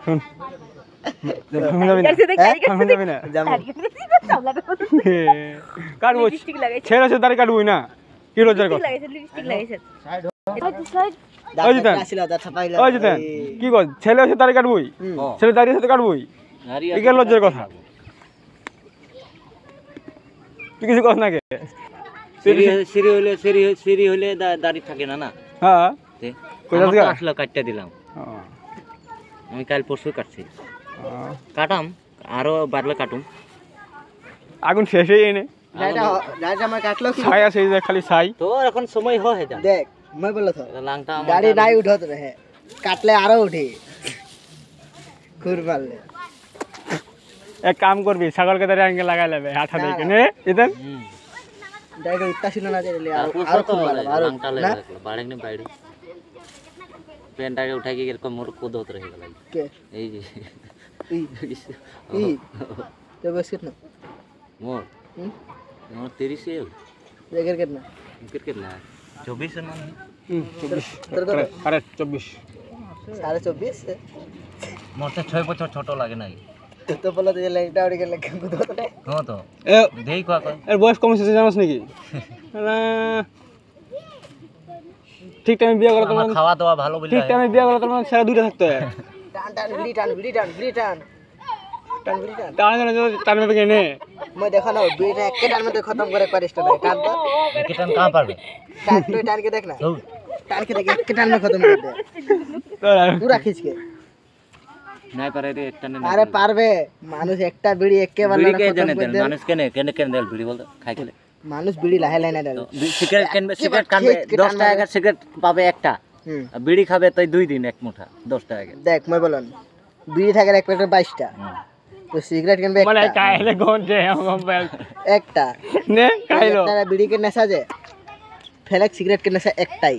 শুন ভাঙা যাবে না ভাঙা যাবে না কাটবো ছেড়ে আছে দাঁড়িয়ে কাটবই না কি লজ্জার কথা ওই জিতেন ওই জিতেন কি কর ছেলে আছে দাঁড়িয়ে কাটবই ছেলে দাঁড়িয়ে সাথে কাটবই একে লজ্জার কথা তুই কিছু কস না কে সিঁড়ি হলে দাড়ি থাকে না না হ্যাঁ আসলো কাটতে দিলাম আমি কাল পরশু কাটছি কাটাম আরো বাড়লে কাটুম আগুন শেষ হয়ে এনে আমার কাটলো ছাই আছে খালি ছাই তো এখন সময় হয় দেখ मैं बोला था लांगटा गाड़ी नहीं उठत रहे काटले आरो उठी खुर मारले एक काम करबी ছাগল কে ধরে আঙ্গে লাগাই লেবে আঠা দিয়ে কেনে ইদেন डायरेक्ट उठता ছিল না দিলে আর খুব মারবে আর लांगटा ले बाड़े ने बाड़े पेनटाকে उठा के এরকম মোর কোদত রহে গেল কে এই যে ই তো बस कितना मोर मोर 30 से लेकर कितना कितना 24 है ना 24 करेक्ट 24 24.5 मोर से 6 বছর ছোট লাগে নাই তো বলা তো লেটা উড়ে গেল কেন তো হ্যাঁ তো এ দেই কয় এর বয়স কম হইছে জানোস নাকি না ঠিক টাইমে বিয়ে করা তোমার খাওয়া দাওয়া ভালো বলি ঠিক টাইমে বিয়ে করা তোমার সারা দুইটা থাকতে হয় টান টান বিড়ি টান বিড়ি টান বিড়ি টান টান বিড়ি টান টানবে কেনে मैं देखा ना बीड़ा एक टान में तो खत्म करे पारिस तो टान तो एक टान कहां पारबे टान तो टान के देखना टान के देख एक टान में खत्म कर दे पूरा खींच के नहीं पारे रे एक टान अरे पारबे मानुष एकटा बीड़ी एके वाला बीड़ी के जने देन मानुष केने देल बीड़ी बोल खाइ के मानुष बीड़ी लाहे लाहे डाल सिगरेट सिगरेट खाबे 10 টাকা सिगरेट पाबे একটা बीड़ी खाबे तो 2 दिन एक मुठा 10 টাকা देख मैं बोलन बीड़ी থাকে এক প্যাকেট 22 টা तो सिगरेट কেনবে একটা মানে কাইলে কোন যে মোবাইল একটা নে কাইলো তারা বিড়ি কে নেশা যে ফেলেক সিগারেট কে নেশা একটাই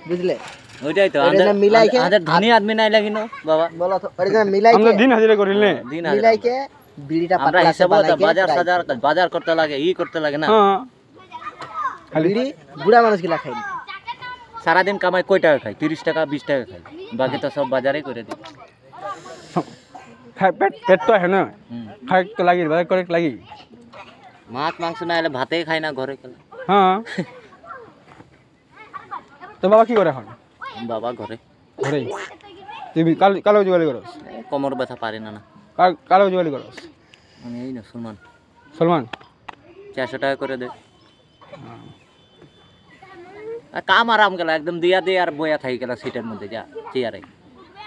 বুঝলে ওইটাই তো আমাদের ধনী আদমি নাই লাগিনো বাবা বলো তো অরিজিনাল মিলাই আমরা দিন হাজিরা করিল নে মিলাই কে বিড়িটা আমরা পাতলা হিসাব তো বাজার করতে লাগে করতে লাগে না হ্যাঁ বিড়ি বুড়া মানুষ কি খাই সারা দিন কামাই কয় টাকা খাই 30 টাকা 20 টাকা খাই বাকি তো সব বাজারে করে দিই খাই পেট তো है ना খাই তো লাগি বাজার করে লাগি মাছ মাংস না হলে ভাতেই খাই না ঘরে খেলা হ্যাঁ তো বাবা কি করে এখন বাবা ঘরে তুই কালো জোগালি করস কোমর ব্যথা পারে না কালো জোগালি করস আমি এই না সলমান 400 টাকা করে দে কাম আরাম গেল একদম দিয়া দে আর বয়া থাকি গেল সিটের মধ্যে যা চেয়ারে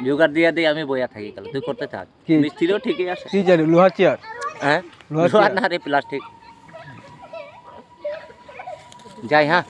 জোগাড় দিয়া দে আমি বয়া থাকি গেল তুই করতে থাক মিস্ত্রিও ঠিকই আছে কি জানি লোহা চেয়ার হ্যাঁ লোহা না রে প্লাস্টিক যাই হ্যাঁ